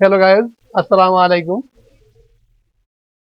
Hello guys, আসসালামু আলাইকুম।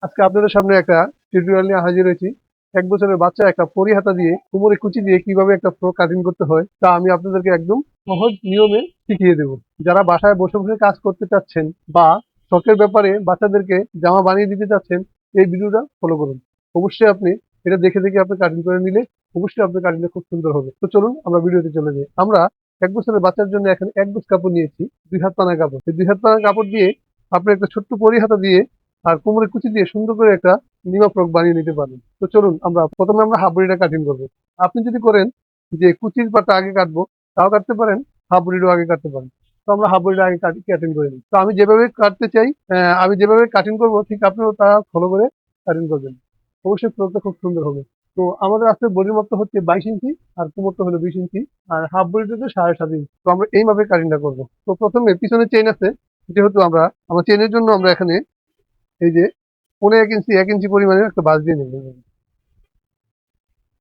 আজকে আপনাদের সামনে একটা টিউটোরিয়াল নিয়ে হাজির হয়েছি। 1 বছরের বাচ্চা একটা পরি হাতা দিয়ে কোমরে কুচি দিয়ে কিভাবে একটা ফ্রক কাটিং করতে হয় তা আমি আপনাদেরকে একদম সহজ নিয়মে শিখিয়ে দেব। যারা বাসায় বসে বসে কাজ করতে চাচ্ছেন বা শখের ব্যাপারে বাচ্চাদেরকে জামা বানিয়ে দিতে চাচ্ছেন, এই ভিডিওটা ফলো করুন। অবশ্যই আপনি এটা দেখে দেখে আপনি কাটিং করে নিলে অবশ্যই আপনার কাটিংটা খুব সুন্দর হবে। তো চলুন আমরা ভিডিওতে চলে যাই। আমরা 1 বছরের বাচ্চার জন্য এখানে 1 গজ কাপড় নিয়েছি, 2 হাত পানা কাপড়। এই 2 হাত পানা কাপড় দিয়ে আপনি একটা ছোট্ট পরি হাতা দিয়ে আর কোমরের কুচি দিয়ে সুন্দর করে একটা নিমা ফ্রক বানিয়ে নিতে পারেন। তো চলুন আমরা প্রথমে হাফ বডিটা কাটিং করবো। আপনি যদি করেন যে কুচির পাটা আগে কাটবো, তাও কাটতে পারেন, হাফ বডিটাও আগে কাটতে পারেন। তো আমরা হাফ বডিটা আগে কাটিং করে নিই। তো আমি যেভাবে কাটতে চাই, আমি যেভাবে কাটিং করবো ঠিক আপনিও তা ফলো করে কাটিং করবেন। অবশ্যই ফ্রকটা খুব সুন্দর হবে। তো আমাদের আজকে বডির মাপটা হচ্ছে 22 ইঞ্চি, আর কোমরটা হলো 20 ইঞ্চি, আর হাফ বডিটা হচ্ছে 7.5 ইঞ্চি। তো আমরা এইভাবে কাটিংটা করবো। তো প্রথমে পিছনে চেইন আছে, যেহেতু আমার চেইনের জন্য আমরা এখানে এই যে 1.5 ইঞ্চি 1 ইঞ্চি পরিমাণের একটা বাঁশ দিয়ে নেব।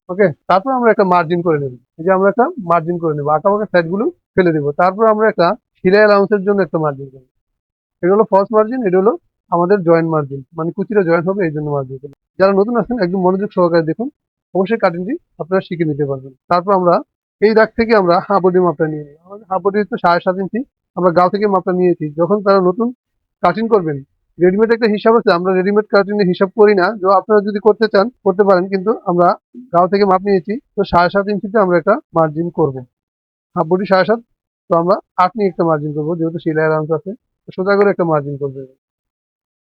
ওকে, তারপর আমরা একটা মার্জিন করে নেব। এই যে আমরা একটা মার্জিন করে নেবো, আঁকা বাঁকা সাইড গুলো ফেলে দেবো। তারপর আমরা একটা সেলাই অ্যালাউন্সের জন্য একটা মার্জিন করবো। এটা হলো ফলস মার্জিন, এটা হলো আমাদের জয়েন্ট মার্জিন, মানে কুচিটা জয়েন্ট হবে এই জন্য মার্জিন করবো। যারা নতুন আছেন একদম মনোযোগ সহকারে দেখুন, অবশ্যই কাটিংটি আপনারা শিখে নিতে পারবেন। তারপর আমরা এই দাগ থেকে আমরা হাফ বডি মাপটা নিয়ে নিই। আমাদের হাফ বডি হচ্ছে 7.5 ইঞ্চি। আমরা গাল থেকে মাপটা নিয়েছি। যখন তারা নতুন কাটিং করবেন, রেডিমেড একটা হিসাব আছে, আমরা রেডিমেড কাটিং এর হিসাব করি না। আপনারা যদি করতে চান করতে পারেন, কিন্তু আমরা গাল থেকে মাপ নিয়েছি। তো 7.5 ইঞ্চিতে আমরা একটা মার্জিন করব। হাফ বডি 7.5, তো আমরা 8 নিয়ে একটা মার্জিন করবো, যেহেতু সেলাই অ্যালাউন্স আছে। তো সোজা করে একটা মার্জিন করবে।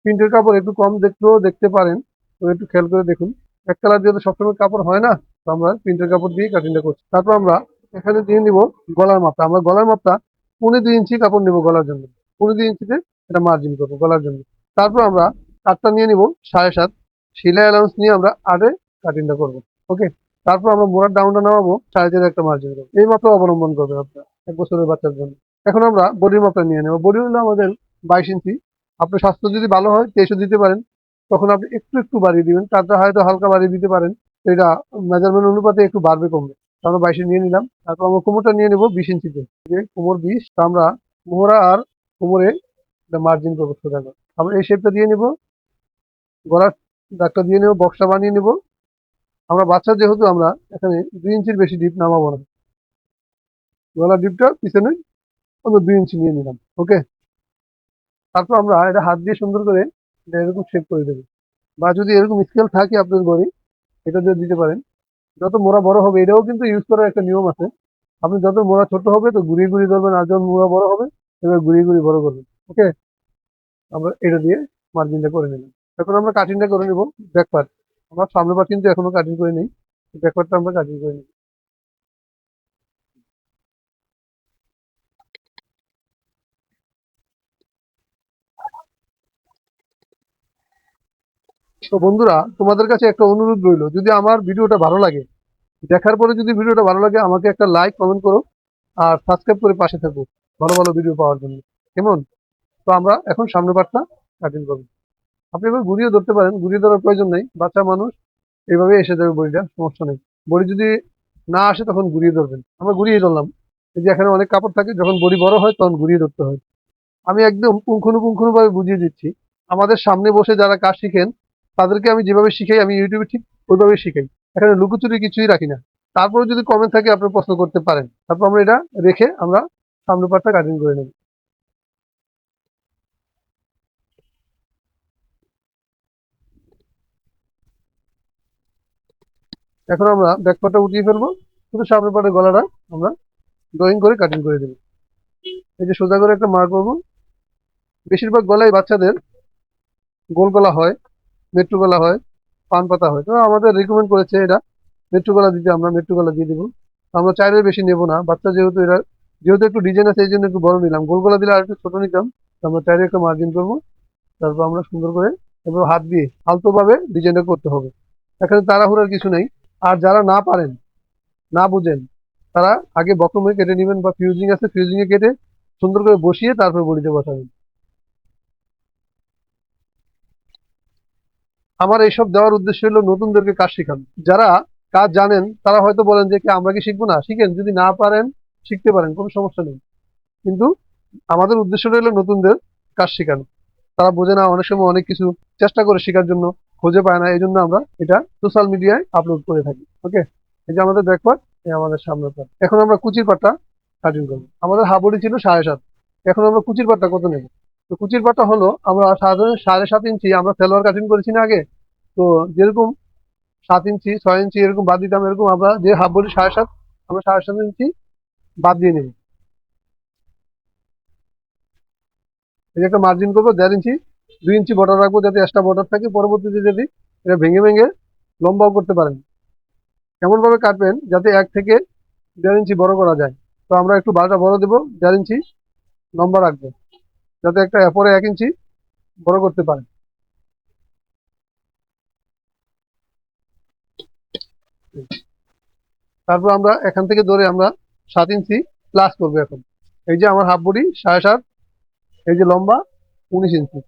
প্রিন্টের কাপড় একটু কম দেখলেও দেখতে পারেন, তো একটু খেয়াল করে দেখুন। এক কালার দিয়ে তো সবসময় কাপড় হয় না, তো আমরা প্রিন্টের কাপড় দিয়ে কাটিংটা করছি। তারপর আমরা এখানে দিয়ে নিব গলার মাপটা। আমরা গলার মাপটা 2.25 ইঞ্চি কাপড় নেব গলার জন্য। 2.25 ইঞ্চিতে এটা মার্জিন করবো গলার জন্য। তারপর আমরা কাটটা নিয়ে নিব 7.5, সেলাই অ্যালাউন্স নিয়ে আমরা 8-এ কাটিংটা করবো। ওকে, তারপর আমরা মোড়ার ডাউনটা নামাবো 4.5 একটা মার্জিন করবো। এই মাপটা অবলম্বন করবে আপনার 1 বছরের বাচ্চার জন্য। এখন আমরা বডির মাপটা নিয়ে নেবো। বডি হলো আমাদের 22 ইঞ্চি। আপনার স্বাস্থ্য যদি ভালো হয় 23ও দিতে পারেন, তখন আপনি একটু একটু বাড়িয়ে দিবেন। কাজটা হয়তো হালকা বাড়িয়ে দিতে পারেন। তো এটা মেজারমেন্ট অনুপাতে একটু বাড়বে কমবে। তো আমরা 22 নিয়ে নিলাম। তারপর আমরা কোমরটা নিয়ে নেবো 20 ইঞ্চিতে। যে কোমর 20, তা আমরা মোহরা আর কোমরে একটা মার্জিন করবো সোজা করে। আমরা এই শেপটা দিয়ে নিব, গলার দাগটা দিয়ে নেবো, বক্সটা বানিয়ে নিব। আমরা বাচ্চা যেহেতু আমরা এখানে 2 ইঞ্চির বেশি ডিপ নামাবো না। গলার ডিপটা পিছনে আমরা 2 ইঞ্চি নিয়ে নিলাম। ওকে, তারপর আমরা এটা হাত দিয়ে সুন্দর করে এটা এরকম শেপ করে দেবো। বা যদি এরকম স্কেল থাকে আপনার ঘরে, এটা দিয়ে দিতে পারেন। যত মোড়া বড় হবে, এটাও কিন্তু ইউজ করার একটা নিয়ম আছে। আপনি যত মোড়া ছোট হবে তো ঘুরিয়ে ঘুরিয়ে ধরবেন, আর যখন মোড়া বড় হবে এবার ঘুরিয়ে ঘুরিয়ে বড় করবেন। ওকে, আমরা এটা দিয়ে মার্জিনটা করে নিলাম। এখন আমরা কাটিংটা করে নেব ব্যাক পার্ট। আমার সামনের পার্ট কিন্তু এখনো কাটিং করে নেই, ব্যাক পার্টটা আমরা কাটিং করে নিই। তো বন্ধুরা, তোমাদের কাছে একটা অনুরোধ রইলো, যদি আমার ভিডিওটা ভালো লাগে, দেখার পরে যদি ভিডিওটা ভালো লাগে, আমাকে একটা লাইক কমেন্ট করো আর সাবস্ক্রাইব করে পাশে থাকো ভালো ভালো ভিডিও পাওয়ার জন্য। কেমন? তো আমরা এখন সামনের পার্টটা কাটিং করবো। আপনি এবার ঘুরিয়ে ধরতে পারেন, ঘুরিয়ে ধরার প্রয়োজন নেই, বাচ্চা মানুষ এইভাবে এসে যাবে বড়িটা, সমস্যা নেই। বড়ি যদি না আসে তখন ঘুরিয়ে ধরবেন। আমরা ঘুরিয়ে ধরলাম। এই যে এখানে অনেক কাপড় থাকে, যখন বড়ি বড় হয় তখন ঘুরিয়ে ধরতে হয়। আমি একদম পুঙ্খানুপুঙ্খানু ভাবে বুঝিয়ে দিচ্ছি। আমাদের সামনে বসে যারা কাজ শিখেন, তাদেরকে আমি যেভাবে শিখাই, আমি ইউটিউবে ঠিক ওইভাবেই শিখাই। এখানে লুকোচুরি কিছুই রাখি না। তারপরে যদি কমেন্ট থাকে আপনি প্রশ্ন করতে পারেন। তারপর আমরা এটা রেখে আমরা সামনের পার্টটা কাটিং করে নেব। এখন আমরা ব্যাক পার্টটা উঠিয়ে ফেলবো, শুধু সামনের পার্টের গলাটা আমরা ড্রয়িং করে কাটিং করে দেবো। এই যে সোজা করে একটা মার্ক করবো। বেশিরভাগ গলায় বাচ্চাদের গোল গলা হয়, মেট্রো গলা হয়, পান পাতা হয়। তো আমাদের রিকমেন্ড করেছে এটা মেট্রো গলা দিতে, আমরা মেট্রো গলা দিয়ে দেবো। আমরা চাইলে বেশি নেবো না, বাচ্চা যেহেতু এরা যেহেতু একটু ডিজাইন আছে এই জন্য একটু বড় নিলাম। গোল গলা দিলে আর একটু ছোট নিতাম। তো আমরা চাইলে একটা মার্জিন করবো। তারপর আমরা সুন্দর করে এবার হাত দিয়ে আলতো ভাবে ডিজাইনটা করতে হবে। এখানে তাড়াহুড়ার কিছু নেই। আর যারা না পারেন, না বুঝেন, তারা আগে বক্রমে কেটে নেবেন, বা ফিউজিং আছে ফিউজিং এ কেটে সুন্দর করে বসিয়ে তারপর বডিতে বসাবেন। আমার এইসব দেওয়ার উদ্দেশ্য হলো নতুনদেরকে কাজ শেখানো। যারা কাজ জানেন তারা হয়তো বলেন যে কি আমরা কি শিখবো না, শিখেন, যদি না পারেন শিখতে পারেন, কোনো সমস্যা নেই। কিন্তু আমাদের উদ্দেশ্যটা হলো নতুনদের কাজ শেখানো। তারা বোঝে না, অনেক সময় অনেক কিছু চেষ্টা করে শেখার জন্য, খুঁজে পায় না, এই জন্য আমরা এটা সোশ্যাল মিডিয়ায় আপলোড করে থাকি। ওকে, এই যে আমাদের ব্যাক পার্ট, এই আমাদের সামনের পার্ট। এখন আমরা কুচির পাটটা কাটিং করবো। আমাদের হাফ বডি ছিল 7.5, এখন আমরা কুচির পাটটা কত নেব? তো কুচির পাটটা হলো, আমরা সাধারণত 7.5 ইঞ্চি আমরা সালোয়ার কাটিং করেছি না আগে। তো যেরকম 7 ইঞ্চি 6 ইঞ্চি এরকম বাদ দিতাম, এরকম আমরা যে হাফ বডি 7.5, আমরা 7.5 ইঞ্চি বাদ দিয়ে নেব। এই যে একটা মার্জিন করবো 1.5 ইঞ্চি, 2 ইঞ্চি বর্ডার রাখবো যাতে এক্সট্রা বর্ডার থাকে, পরবর্তীতে যদি এটা ভেঙে ভেঙে লম্বাও করতে পারেন। এমন ভাবে কাটবেন যাতে 1 থেকে 1.5 ইঞ্চি বড় করা যায়। তো আমরা একটু বারটা বড় দেবো, 1.5 ইঞ্চি লম্বা রাখবো যাতে একটা এরপরে 1 ইঞ্চি বড় করতে পারেন। তারপর আমরা এখান থেকে ধরে আমরা 7 ইঞ্চি প্লাস করবো। এখন এই যে আমার হাফ বডি 7.5, এই যে লম্বা 19 ইঞ্চি,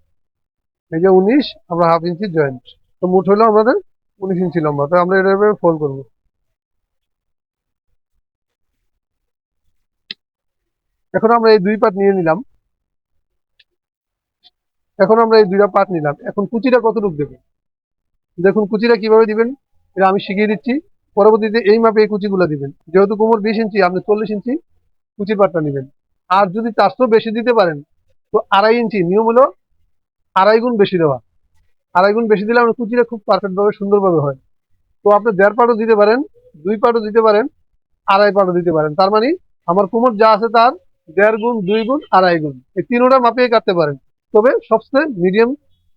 এই যে 19, আমরা হাফ ইঞ্চি জয়েন্ট, তো মোট হলো আমাদের 19 ইঞ্চি লম্বা। তো আমরা এটা ফোল্ড করবো। এখন আমরা এই দুই পার্ট নিয়ে নিলাম। এখন আমরা এই দুইটা পার্ট নিলাম। এখন কুচিটা কতটুকু দেবো, দেখুন কুচিটা কিভাবে দিবেন এটা আমি শিখিয়ে দিচ্ছি। পরবর্তীতে এই মাপে এই কুচিগুলো দিবেন। যেহেতু কোমর 20 ইঞ্চি, আপনি 40 ইঞ্চি কুচির পাটটা নেবেন। আর যদি তার চেয়েও বেশি দিতে পারেন তো 2.5 ইঞ্চি, নিয়ম হলো 2.5 গুণ বেশি দেওয়া। 2.5 গুণ বেশি দিলে আপনার কুচিটা খুব পারফেক্ট ভাবে সুন্দরভাবে হয়। তো আপনি 1.5 পাটও দিতে পারেন, 2 পাটও দিতে পারেন, 2.5 পাটও দিতে পারেন। তার মানে আমার কোমর যা আছে তার 1.5 গুণ, 2 গুণ, 2.5 গুণ, এই তিনোটা মাপিয়ে কাটতে পারেন। তবে সবচেয়ে মিডিয়াম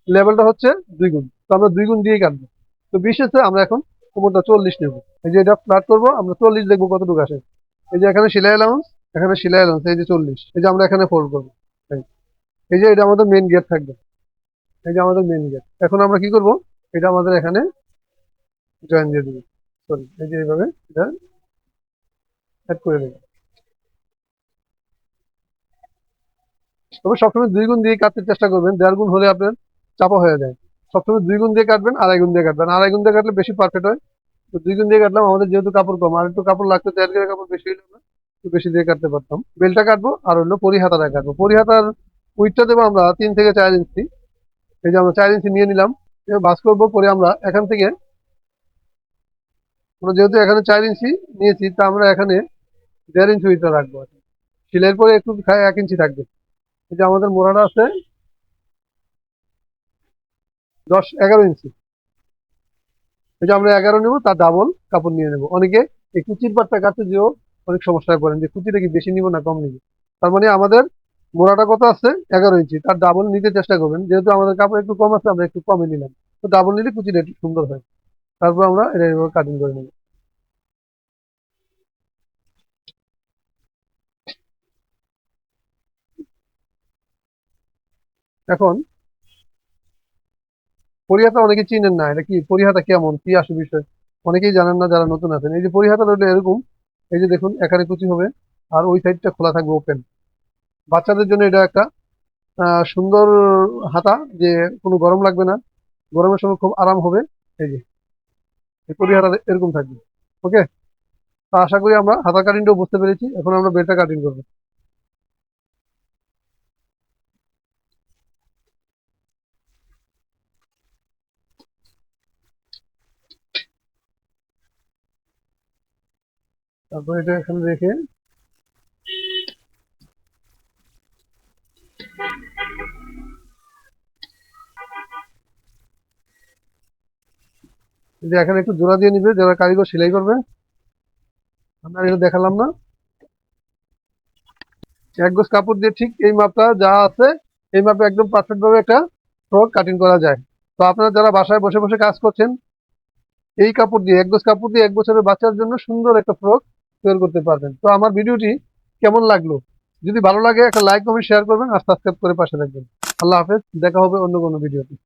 লেভেলটা হচ্ছে 2 গুণ, তো আমরা 2 গুণ দিয়েই কাটবো। তো বিশেষে আমরা এখন কোমরটা 40 নেব। এই যে এটা ফ্ল্যাট করবো, আমরা 40 দেখবো কতটুকু আসে। এই যে এখানে সেলাই অ্যালাউন্স, এখানে সেলাই অ্যালাউন্স, এই যে 40, এই যে আমরা এখানে ফোল্ড করবো। এই যে এটা আমাদের মেন গেট থাকবে, এই যে আমাদের মেন গেট। এখন আমরা কি করব, এটা আমাদের এখানে জয়েন দিয়ে দেবো, সরি, এই যে এইভাবে এটা অ্যাড করে দেবো। তবে সবসময় 2 গুণ দিয়ে কাটতে চেষ্টা করবেন, 1.5 গুণ হলে আপনার চাপা হয়ে যায়। সবসময় 2 গুণ দিয়ে কাটবেন, 2.5 গুণ দিয়ে কাটবেন। 2.5 গুণ দিয়ে কাটলে বেশি পারফেক্ট হয়। তো 2 গুণ দিয়ে কাটলাম, আমাদের যেহেতু কাপড় কম, আর একটু কাপড় লাগতো, 1.5 গের কাপড় বেশি হলে আমরা একটু বেশি দিয়ে কাটতে পারতাম। বেলটা কাটবো আর হলো পরিহাতাটা কাটবো। পরিহাতার উইডটা দেবো আমরা 3 থেকে 4 ইঞ্চি। এই যে আমরা 4 ইঞ্চি নিয়ে নিলাম, ভাঁজ করবো। পরে আমরা এখান থেকে, আমরা যেহেতু এখানে 4 ইঞ্চি নিয়েছি, তা আমরা এখানে 1.5 ইঞ্চি উইডটা রাখবো। সেলাইয়ের পরে একটু 1 ইঞ্চি থাকবে। এই যে আমাদের মোড়াটা আছে 11 ইঞ্চি, এই যে আমরা 11 নেবো, তার ডাবল কাপড় নিয়ে নেবো। অনেকে এই কুচির পাটটা কাটতে যেও অনেক সমস্যায় পড়েন যে কুচিটা কি বেশি নিবো না কম নিবো। তার মানে আমাদের মোড়াটা কত আছে 11 ইঞ্চি, তার ডাবল নিতে চেষ্টা করবেন। যেহেতু আমাদের কাপড় একটু কম আছে, আমরা একটু কমে নিলাম। তো ডাবল নিলে কুচিটা একটু সুন্দর হয়। তারপর আমরা এটা এইভাবে কাটিং করে নেবো। এখন পরিহাতা অনেকে চিনেন না, এটা কি পরিহাতা, কেমন কি আসে বিষয় অনেকেই জানেন না যারা নতুন আছেন। এই যে পরিহাতা হলো এরকম, এই যে দেখুন এখানে কুচি হবে আর ওই সাইডটা খোলা থাকবে, ওপেন। বাচ্চাদের জন্য এটা একটা সুন্দর হাতা, যে কোনো গরম লাগবে না, গরমের সময় খুব আরাম হবে। এই যে এই পরি হাতা এরকম থাকবে। ওকে, তা আশা করি আমরা হাতা কাটিংটাও বুঝতে পেরেছি। এখন আমরা বেলটা কাটিং করবো। তারপর এটা এখানে রেখে, এই যে এখানে একটু জোড়া দিয়ে নিবে যারা কারিগর সেলাই করবে। আমরা এটা দেখালাম না, 1 গজ কাপড় দিয়ে ঠিক এই মাপটা যা আছে এই মাপে একদম পারফেক্ট ভাবে একটা ফ্রক কাটিং করা যায়। তো আপনারা যারা বাসায় বসে বসে কাজ করছেন, এই কাপড় দিয়ে 1 গজ কাপড় দিয়ে 1 বছরের বাচ্চার জন্য সুন্দর একটা ফ্রক তৈরি করতে পারবেন। তো আমার ভিডিওটি কেমন লাগলো, যদি ভালো লাগে একটা লাইক কমেন্ট শেয়ার করবেন আর সাবস্ক্রাইব করে পাশে থাকবেন। আল্লাহ হাফেজ, দেখা হবে অন্য কোনো ভিডিওতে।